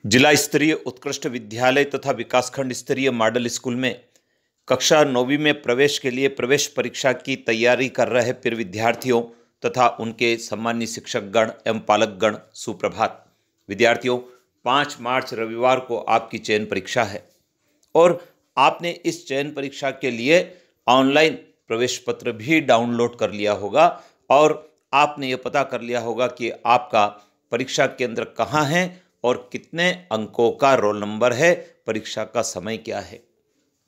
जिला स्तरीय उत्कृष्ट विद्यालय तथा विकासखंड स्तरीय मॉडल स्कूल में कक्षा 9वीं में प्रवेश के लिए प्रवेश परीक्षा की तैयारी कर रहे प्रिय विद्यार्थियों तथा उनके सम्मानित शिक्षकगण एवं पालकगण सुप्रभात। विद्यार्थियों, 5 मार्च रविवार को आपकी चयन परीक्षा है और आपने इस चयन परीक्षा के लिए ऑनलाइन प्रवेश पत्र भी डाउनलोड कर लिया होगा और आपने ये पता कर लिया होगा कि आपका परीक्षा केंद्र कहाँ है और कितने अंकों का रोल नंबर है, परीक्षा का समय क्या है।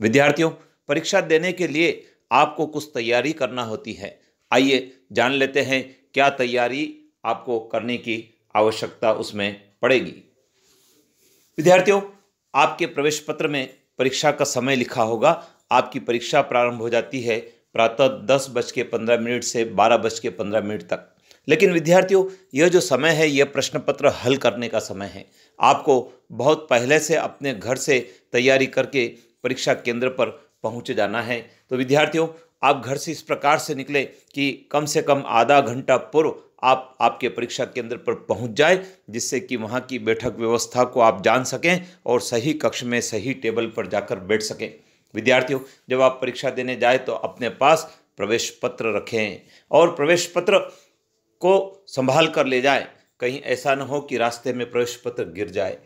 विद्यार्थियों, परीक्षा देने के लिए आपको कुछ तैयारी करना होती है। आइए जान लेते हैं क्या तैयारी आपको करने की आवश्यकता उसमें पड़ेगी। विद्यार्थियों, आपके प्रवेश पत्र में परीक्षा का समय लिखा होगा। आपकी परीक्षा प्रारंभ हो जाती है प्रातः 10:15 से 12:15 तक। लेकिन विद्यार्थियों, यह जो समय है यह प्रश्न पत्र हल करने का समय है। आपको बहुत पहले से अपने घर से तैयारी करके परीक्षा केंद्र पर पहुंच जाना है। तो विद्यार्थियों, आप घर से इस प्रकार से निकले कि कम से कम आधा घंटा पूर्व आप आपके परीक्षा केंद्र पर पहुंच जाए, जिससे कि वहां की बैठक व्यवस्था को आप जान सकें और सही कक्ष में सही टेबल पर जाकर बैठ सकें। विद्यार्थियों, जब आप परीक्षा देने जाए तो अपने पास प्रवेश पत्र रखें और प्रवेश पत्र को संभाल कर ले जाएं। कहीं ऐसा न हो कि रास्ते में प्रवेश पत्र गिर जाए।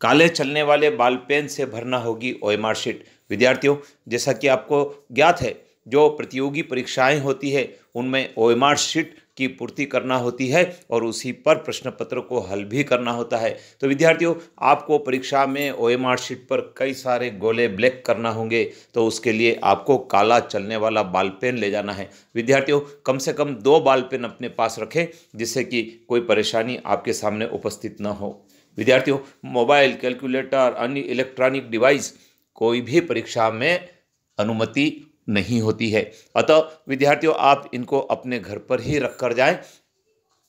काले चलने वाले बॉल पेन से भरना होगी ओएमआर शीट। विद्यार्थियों, जैसा कि आपको ज्ञात है, जो प्रतियोगी परीक्षाएं होती है उनमें ओएमआर शीट की पूर्ति करना होती है और उसी पर प्रश्न पत्र को हल भी करना होता है। तो विद्यार्थियों, आपको परीक्षा में ओएमआर शीट पर कई सारे गोले ब्लैक करना होंगे, तो उसके लिए आपको काला चलने वाला बॉल पेन ले जाना है। विद्यार्थियों, कम से कम 2 बॉल पेन अपने पास रखें, जिससे कि कोई परेशानी आपके सामने उपस्थित न हो। विद्यार्थियों, मोबाइल, कैलकुलेटर, अन्य इलेक्ट्रॉनिक डिवाइस कोई भी परीक्षा में अनुमति नहीं होती है। अतः विद्यार्थियों, आप इनको अपने घर पर ही रख कर जाएं,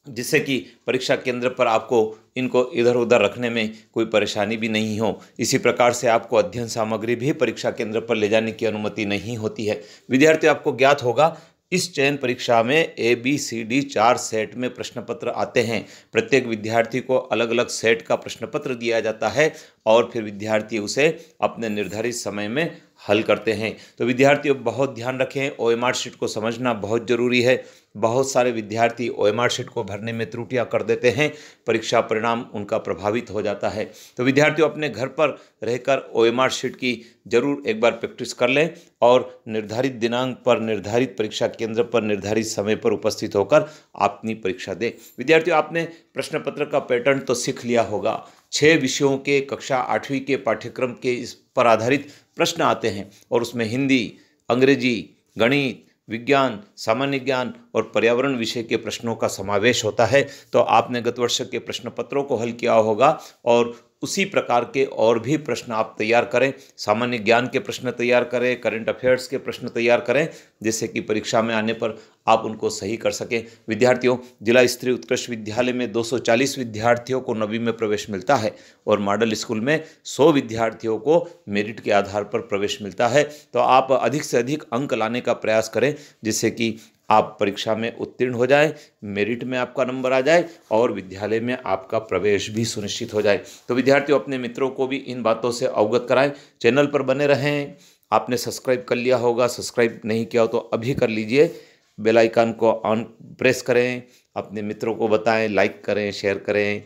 जिससे कि परीक्षा केंद्र पर आपको इनको इधर उधर रखने में कोई परेशानी भी नहीं हो। इसी प्रकार से आपको अध्ययन सामग्री भी परीक्षा केंद्र पर ले जाने की अनुमति नहीं होती है। विद्यार्थियों, आपको ज्ञात होगा इस चयन परीक्षा में ABCD 4 सेट में प्रश्न पत्र आते हैं। प्रत्येक विद्यार्थी को अलग अलग सेट का प्रश्न पत्र दिया जाता है और फिर विद्यार्थी उसे अपने निर्धारित समय में हल करते हैं। तो विद्यार्थियों, बहुत ध्यान रखें, ओएमआर शीट को समझना बहुत जरूरी है। बहुत सारे विद्यार्थी ओएमआर शीट को भरने में त्रुटियां कर देते हैं, परीक्षा परिणाम उनका प्रभावित हो जाता है। तो विद्यार्थियों, अपने घर पर रहकर ओएमआर शीट की जरूर एक बार प्रैक्टिस कर लें और निर्धारित दिनांक पर निर्धारित परीक्षा केंद्र पर निर्धारित समय पर उपस्थित होकर अपनी परीक्षा दें। विद्यार्थियों, आपने प्रश्न पत्र का पैटर्न तो सीख लिया होगा। 6 विषयों के कक्षा 8वीं के पाठ्यक्रम के इस पर आधारित प्रश्न आते हैं और उसमें हिंदी, अंग्रेजी, गणित, विज्ञान, सामान्य ज्ञान और पर्यावरण विषय के प्रश्नों का समावेश होता है। तो आपने गत वर्ष के प्रश्न पत्रों को हल किया होगा और उसी प्रकार के और भी प्रश्न आप तैयार करें। सामान्य ज्ञान के प्रश्न तैयार करें, करंट अफेयर्स के प्रश्न तैयार करें, जिससे कि परीक्षा में आने पर आप उनको सही कर सकें। विद्यार्थियों, जिला स्तरीय उत्कृष्ट विद्यालय में 240 विद्यार्थियों को 9वीं में प्रवेश मिलता है और मॉडल स्कूल में 100 विद्यार्थियों को मेरिट के आधार पर प्रवेश मिलता है। तो आप अधिक से अधिक अंक लाने का प्रयास करें, जिससे कि आप परीक्षा में उत्तीर्ण हो जाए, मेरिट में आपका नंबर आ जाए और विद्यालय में आपका प्रवेश भी सुनिश्चित हो जाए। तो विद्यार्थियों, अपने मित्रों को भी इन बातों से अवगत कराएं। चैनल पर बने रहें। आपने सब्सक्राइब कर लिया होगा, सब्सक्राइब नहीं किया हो तो अभी कर लीजिए। बेल आइकन को ऑन प्रेस करें, अपने मित्रों को बताएं, लाइक करें, शेयर करें।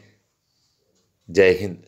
जय हिंद।